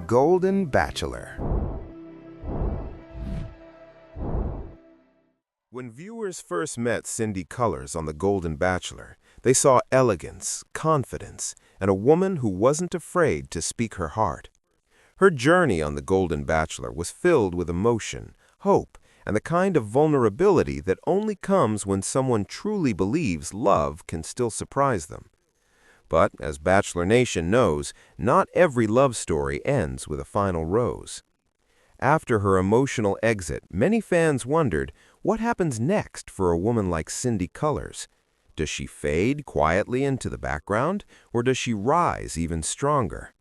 Golden Bachelor. When viewers first met Cindy Cullers on The Golden Bachelor, they saw elegance, confidence, and a woman who wasn't afraid to speak her heart. Her journey on The Golden Bachelor was filled with emotion, hope, and the kind of vulnerability that only comes when someone truly believes love can still surprise them. But, as Bachelor Nation knows, not every love story ends with a final rose. After her emotional exit, many fans wondered, what happens next for a woman like Cindy Cullers? Does she fade quietly into the background, or does she rise even stronger?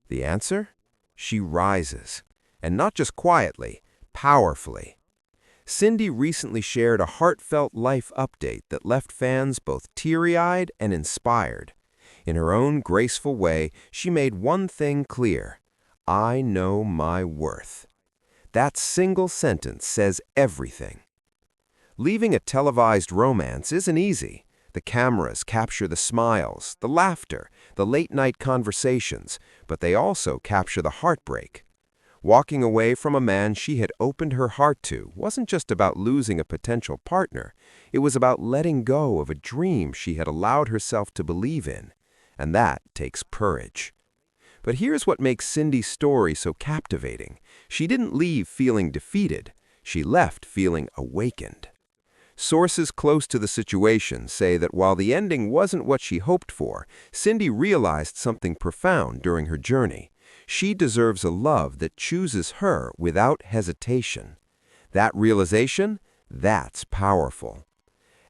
The answer? She rises. And not just quietly, powerfully. Cindy recently shared a heartfelt life update that left fans both teary-eyed and inspired. In her own graceful way, she made one thing clear: I know my worth. That single sentence says everything. Leaving a televised romance isn't easy. The cameras capture the smiles, the laughter, the late-night conversations, but they also capture the heartbreak. Walking away from a man she had opened her heart to wasn't just about losing a potential partner. It was about letting go of a dream she had allowed herself to believe in. And that takes courage. But here's what makes Cindy's story so captivating. She didn't leave feeling defeated. She left feeling awakened. Sources close to the situation say that while the ending wasn't what she hoped for, Cindy realized something profound during her journey. She deserves a love that chooses her without hesitation. That realization? That's powerful.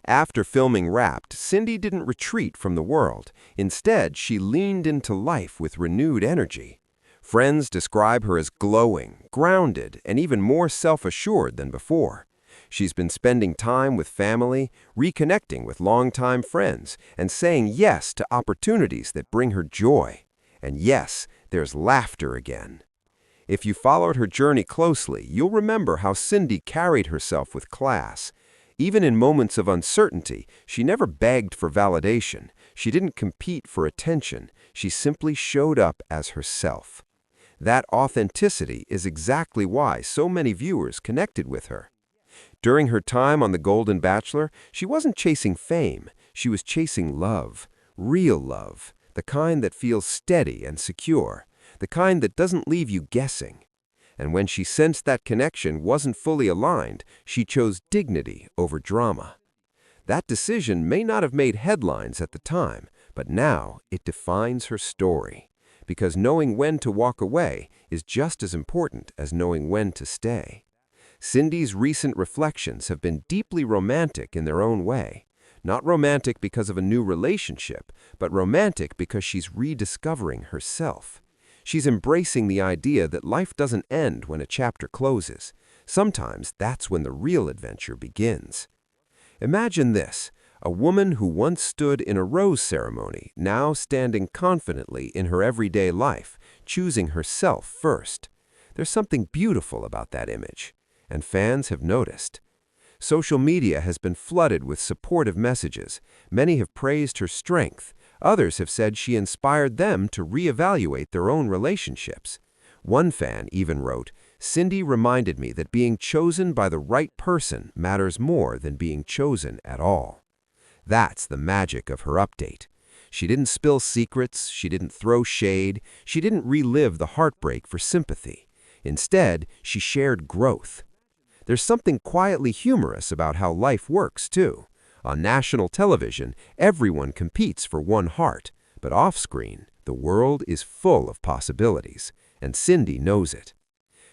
After filming Wrapped, Cindy didn't retreat from the world. Instead, she leaned into life with renewed energy. Friends describe her as glowing, grounded, and even more self-assured than before. She's been spending time with family, reconnecting with longtime friends, and saying yes to opportunities that bring her joy. And yes, there's laughter again. If you followed her journey closely, you'll remember how Cindy carried herself with class. Even in moments of uncertainty, she never begged for validation. She didn't compete for attention. She simply showed up as herself. That authenticity is exactly why so many viewers connected with her. During her time on The Golden Bachelor, she wasn't chasing fame. She was chasing love, real love, the kind that feels steady and secure, the kind that doesn't leave you guessing. And when she sensed that connection wasn't fully aligned, she chose dignity over drama. That decision may not have made headlines at the time, but now it defines her story. Because knowing when to walk away is just as important as knowing when to stay. Cindy's recent reflections have been deeply romantic in their own way. Not romantic because of a new relationship, but romantic because she's rediscovering herself. She's embracing the idea that life doesn't end when a chapter closes. Sometimes that's when the real adventure begins. Imagine this: a woman who once stood in a rose ceremony, now standing confidently in her everyday life, choosing herself first. There's something beautiful about that image, and fans have noticed. Social media has been flooded with supportive messages. Many have praised her strength. Others have said she inspired them to reevaluate their own relationships. One fan even wrote, "Cindy reminded me that being chosen by the right person matters more than being chosen at all." That's the magic of her update. She didn't spill secrets, she didn't throw shade, she didn't relive the heartbreak for sympathy. Instead, she shared growth. There's something quietly humorous about how life works, too. On national television, everyone competes for one heart, but off-screen, the world is full of possibilities, and Cindy knows it.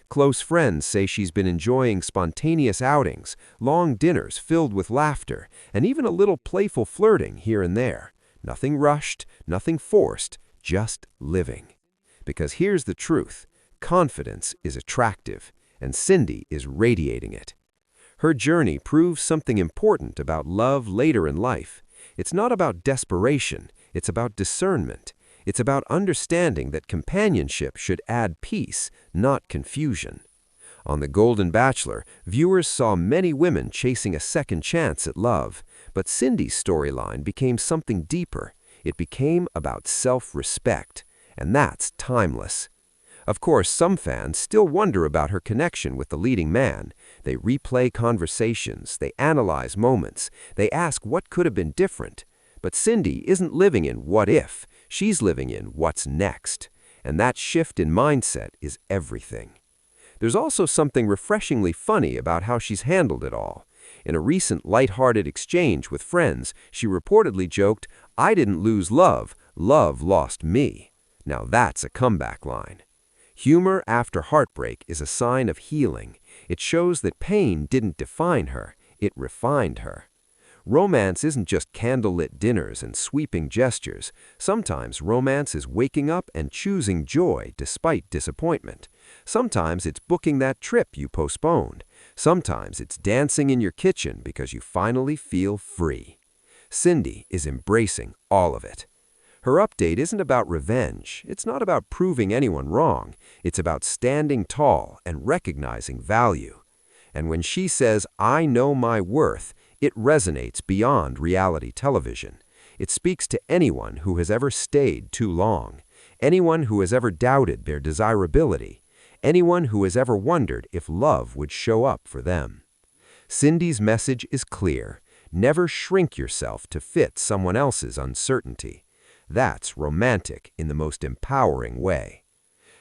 Close friends say she's been enjoying spontaneous outings, long dinners filled with laughter, and even a little playful flirting here and there. Nothing rushed, nothing forced, just living. Because here's the truth: confidence is attractive, and Cindy is radiating it. Her journey proves something important about love later in life. It's not about desperation, it's about discernment. It's about understanding that companionship should add peace, not confusion. On The Golden Bachelor, viewers saw many women chasing a second chance at love, but Cindy's storyline became something deeper. It became about self-respect, and that's timeless. Of course, some fans still wonder about her connection with the leading man. They replay conversations, they analyze moments, they ask what could have been different. But Cindy isn't living in what if, she's living in what's next. And that shift in mindset is everything. There's also something refreshingly funny about how she's handled it all. In a recent lighthearted exchange with friends, she reportedly joked, "I didn't lose love, love lost me." Now that's a comeback line. Humor after heartbreak is a sign of healing. It shows that pain didn't define her, it refined her. Romance isn't just candlelit dinners and sweeping gestures. Sometimes romance is waking up and choosing joy despite disappointment. Sometimes it's booking that trip you postponed. Sometimes it's dancing in your kitchen because you finally feel free. Cindy is embracing all of it. Her update isn't about revenge. It's not about proving anyone wrong. It's about standing tall and recognizing value. And when she says, "I know my worth," it resonates beyond reality television. It speaks to anyone who has ever stayed too long, anyone who has ever doubted their desirability, anyone who has ever wondered if love would show up for them. Cindy's message is clear. Never shrink yourself to fit someone else's uncertainty. That's romantic in the most empowering way.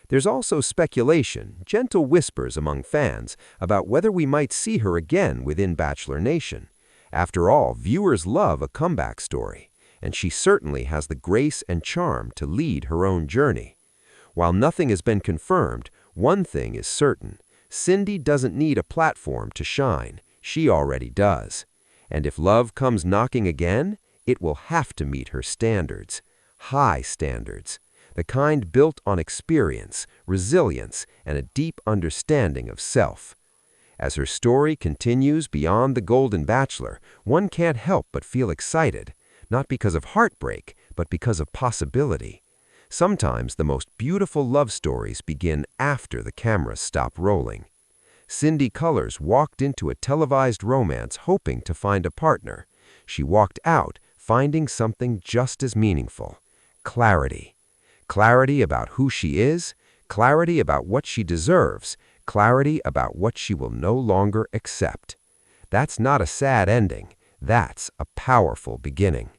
There's also speculation, gentle whispers among fans, about whether we might see her again within Bachelor Nation. After all, viewers love a comeback story, and she certainly has the grace and charm to lead her own journey. While nothing has been confirmed, one thing is certain. Cindy doesn't need a platform to shine. She already does. And if love comes knocking again, it will have to meet her standards. High standards. The kind built on experience, resilience, and a deep understanding of self. As her story continues beyond the Golden Bachelor, one can't help but feel excited, not because of heartbreak, but because of possibility. Sometimes the most beautiful love stories begin after the cameras stop rolling. Cindy Cullers walked into a televised romance hoping to find a partner. She walked out finding something just as meaningful: clarity. Clarity about who she is, clarity about what she deserves, clarity about what she will no longer accept. That's not a sad ending. That's a powerful beginning.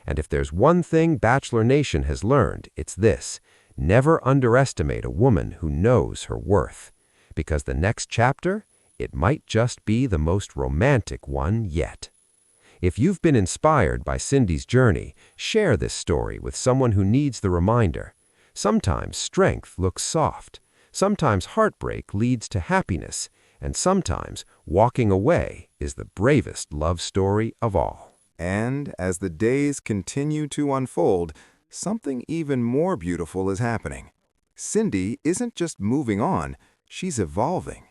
And if there's one thing Bachelor Nation has learned, it's this: never underestimate a woman who knows her worth. Because the next chapter, it might just be the most romantic one yet. If you've been inspired by Cindy's journey, share this story with someone who needs the reminder. Sometimes strength looks soft. Sometimes heartbreak leads to happiness. And sometimes walking away is the bravest love story of all. And as the days continue to unfold, something even more beautiful is happening. Cindy isn't just moving on, she's evolving.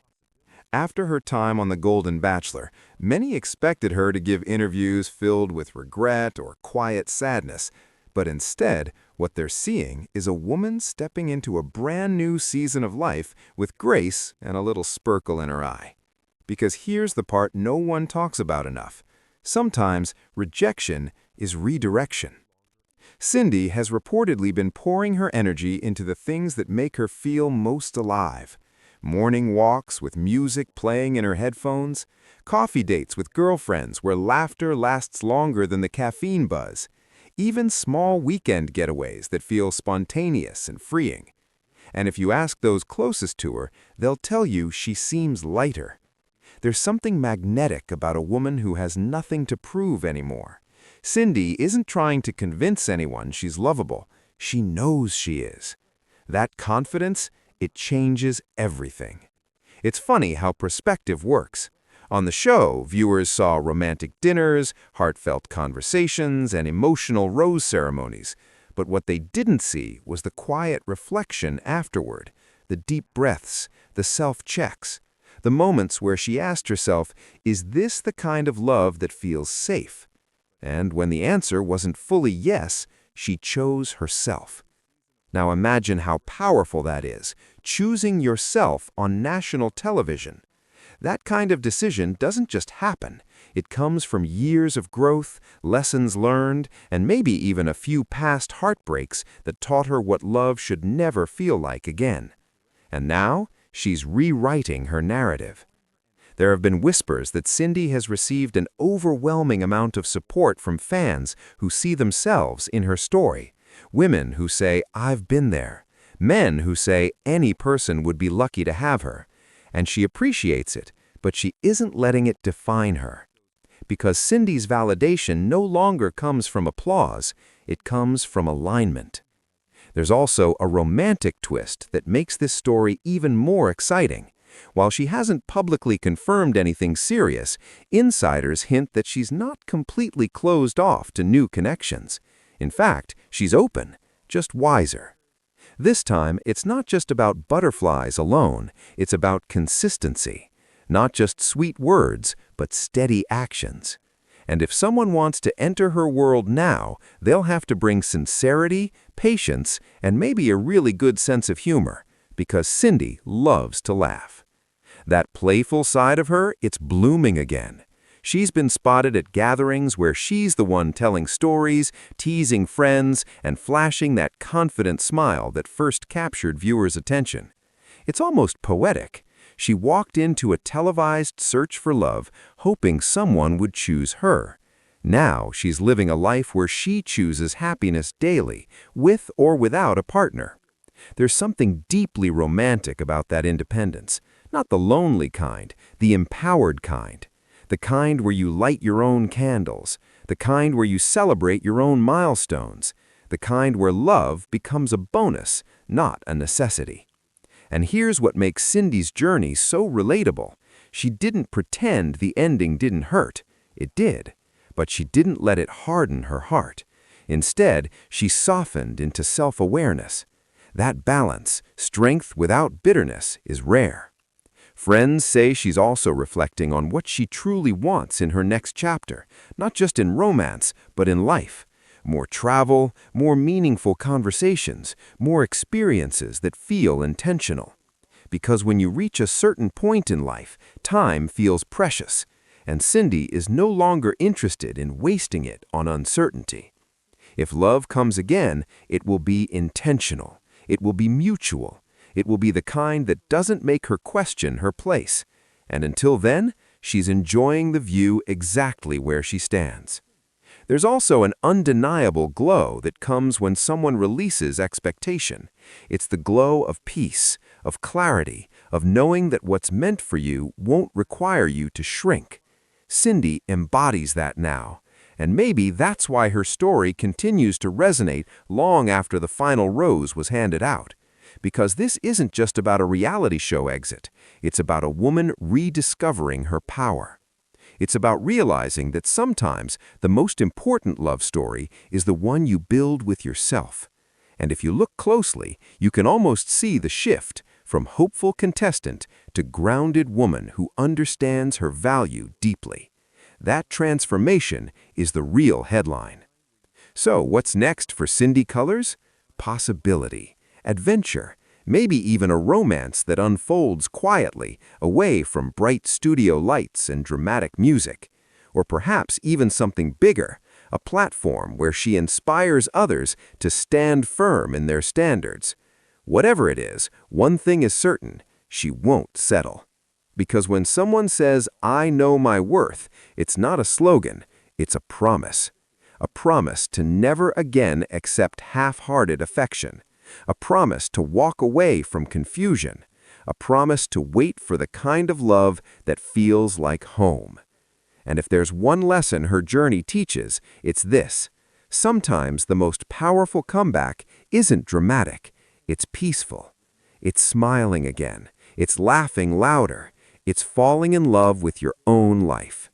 After her time on The Golden Bachelor, many expected her to give interviews filled with regret or quiet sadness. But instead, what they're seeing is a woman stepping into a brand new season of life with grace and a little sparkle in her eye. Because here's the part no one talks about enough. Sometimes rejection is redirection. Cindy has reportedly been pouring her energy into the things that make her feel most alive. Morning walks with music playing in her headphones, coffee dates with girlfriends where laughter lasts longer than the caffeine buzz, even small weekend getaways that feel spontaneous and freeing. And if you ask those closest to her, they'll tell you she seems lighter. There's something magnetic about a woman who has nothing to prove anymore. Cindy isn't trying to convince anyone she's lovable. She knows she is. That confidence, it changes everything. It's funny how perspective works. On the show, viewers saw romantic dinners, heartfelt conversations, and emotional rose ceremonies. But what they didn't see was the quiet reflection afterward, the deep breaths, the self-checks, the moments where she asked herself, is this the kind of love that feels safe? And when the answer wasn't fully yes, she chose herself. Now imagine how powerful that is, choosing yourself on national television. That kind of decision doesn't just happen. It comes from years of growth, lessons learned, and maybe even a few past heartbreaks that taught her what love should never feel like again. And now, she's rewriting her narrative. There have been whispers that Cindy has received an overwhelming amount of support from fans who see themselves in her story. Women who say, "I've been there." Men who say any person would be lucky to have her. And she appreciates it, but she isn't letting it define her. Because Cindy's validation no longer comes from applause, it comes from alignment. There's also a romantic twist that makes this story even more exciting. While she hasn't publicly confirmed anything serious, insiders hint that she's not completely closed off to new connections. In fact, she's open, just wiser. This time, it's not just about butterflies alone, it's about consistency. Not just sweet words, but steady actions. And if someone wants to enter her world now, they'll have to bring sincerity, patience, and maybe a really good sense of humor, because Cindy loves to laugh. That playful side of her, it's blooming again. She's been spotted at gatherings where she's the one telling stories, teasing friends, and flashing that confident smile that first captured viewers' attention. It's almost poetic. She walked into a televised search for love, hoping someone would choose her. Now she's living a life where she chooses happiness daily, with or without a partner. There's something deeply romantic about that independence. Not the lonely kind, the empowered kind. The kind where you light your own candles. The kind where you celebrate your own milestones. The kind where love becomes a bonus, not a necessity. And here's what makes Cindy's journey so relatable. She didn't pretend the ending didn't hurt. It did. But she didn't let it harden her heart. Instead, she softened into self-awareness. That balance, strength without bitterness, is rare. Friends say she's also reflecting on what she truly wants in her next chapter, not just in romance, but in life. More travel, more meaningful conversations, more experiences that feel intentional. Because when you reach a certain point in life, time feels precious, and Cindy is no longer interested in wasting it on uncertainty. If love comes again, it will be intentional. It will be mutual. It will be the kind that doesn't make her question her place. And until then, she's enjoying the view exactly where she stands. There's also an undeniable glow that comes when someone releases expectation. It's the glow of peace, of clarity, of knowing that what's meant for you won't require you to shrink. Cindy embodies that now. And maybe that's why her story continues to resonate long after the final rose was handed out. Because this isn't just about a reality show exit. It's about a woman rediscovering her power. It's about realizing that sometimes the most important love story is the one you build with yourself. And if you look closely, you can almost see the shift from hopeful contestant to grounded woman who understands her value deeply. That transformation is the real headline. So what's next for Cindy Cullers? Possibility, adventure, maybe even a romance that unfolds quietly, away from bright studio lights and dramatic music. Or perhaps even something bigger, a platform where she inspires others to stand firm in their standards. Whatever it is, one thing is certain, she won't settle. Because when someone says, "I know my worth," it's not a slogan, it's a promise. A promise to never again accept half-hearted affection. A promise to walk away from confusion. A promise to wait for the kind of love that feels like home. And if there's one lesson her journey teaches, it's this. Sometimes the most powerful comeback isn't dramatic. It's peaceful. It's smiling again. It's laughing louder. It's falling in love with your own life.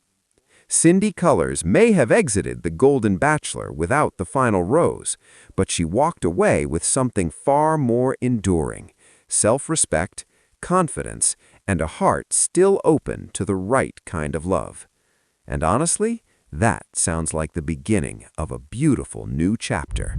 Cindy Cullers may have exited the Golden Bachelor without the final rose, but she walked away with something far more enduring: self-respect, confidence, and a heart still open to the right kind of love. And honestly, that sounds like the beginning of a beautiful new chapter.